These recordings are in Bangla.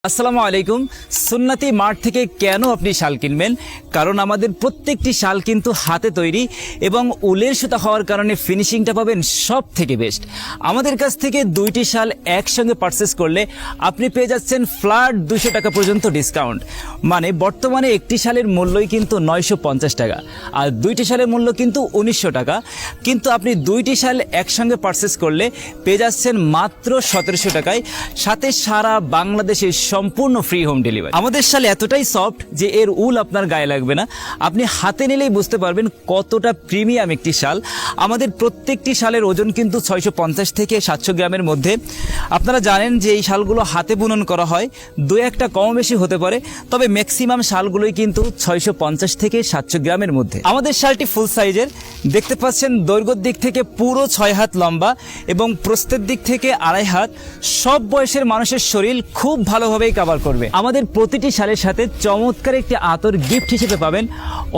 আসসালামু আলাইকুম। সুন্নতি মার্ট থেকে কেন আপনি শাল কিনবেন? কারণ আমাদের প্রত্যেকটি শাল কিন্তু হাতে তৈরি এবং উলের সুতা হওয়ার কারণে ফিনিশিংটা পাবেন সব থেকে বেস্ট। আমাদের কাছ থেকে দুইটি শাল একসঙ্গে পারচেস করলে আপনি পেয়ে যাচ্ছেন ফ্ল্যাট 200 টাকা পর্যন্ত ডিসকাউন্ট। মানে বর্তমানে একটি শালের মূল্যই কিন্তু 950 টাকা আর দুইটি শালের মূল্য কিন্তু 1900 টাকা, কিন্তু আপনি দুইটি শাল একসঙ্গে পারচেস করলে পেয়ে যাচ্ছেন মাত্র 1700 টাকায়, সাথে সারা বাংলাদেশে সম্পূর্ণ ফ্রি হোম ডেলিভারি। আমাদের শাল এতটাই সফট যে এর উল আপনার গায়ে লাগবে না, আপনি হাতে নিলেই বুঝতে পারবেন কতটা প্রিমিয়াম একটি শাল। আমাদের প্রত্যেকটি শালের ওজন কিন্তু 650 থেকে 700 গ্রামের মধ্যে। আপনারা জানেন যে এই শালগুলো হাতে বুনন করা হয়, দু একটা কম বেশি হতে পারে, তবে ম্যাক্সিমাম শালগুলোই কিন্তু 650 থেকে 700 গ্রামের মধ্যে। আমাদের শালটি ফুল সাইজের, দেখতে পাচ্ছেন দৈর্ঘ্যের দিক থেকে পুরো 6 হাত লম্বা এবং প্রস্থের দিক থেকে 2.5 হাত। সব বয়সের মানুষের শরীর খুব ভালোভাবে কভার করবে। আমাদের প্রতিটি শালের সাথে চমৎকার একটি আতর গিফট হিসেবে পাবেন।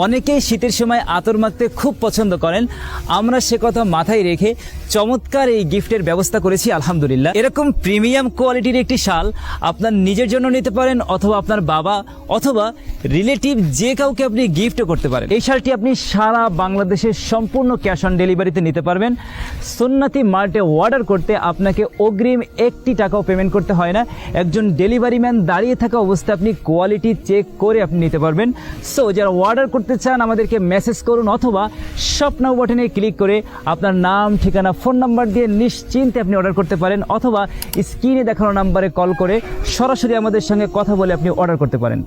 অনেকেই শীতের সময় আতর মাখতে খুব পছন্দ করেন, আমরা সে কথা মাথায় রেখে চমৎকার এই গিফটের ব্যবস্থা করেছি আলহামদুলিল্লাহ। এরকম প্রিমিয়াম কোয়ালিটির একটি শাল আপনার নিজের জন্য নিতে পারেন অথবা আপনার বাবা অথবা রিলেটিভ যে কাউকে আপনি গিফটও করতে পারেন। এই শালটি আপনি সারা বাংলাদেশের সম্পূর্ণ ক্যাশ অন ডেলিভারিতে নিতে পারবেন। সুন্নতি মার্টে অর্ডার করতে আপনাকে অগ্রিম 1 টাকাও পেমেন্ট করতে হয় না। একজন ডেলিভারি ম্যান দাঁড়িয়ে থাকা অবস্থায় আপনি কোয়ালিটি চেক করে আপনি নিতে পারবেন। সো যারা অর্ডার করতে চান আমাদেরকে মেসেজ করুন অথবা শপ নাও বাটনে ক্লিক করে আপনার নাম, ঠিকানা, ফোন নাম্বার দিয়ে নিশ্চিন্তে আপনি অর্ডার করতে পারেন অথবা স্ক্রিনে দেখানো নাম্বারে কল করে সরাসরি আমাদের সঙ্গে কথা বলে আপনি অর্ডার করতে পারেন।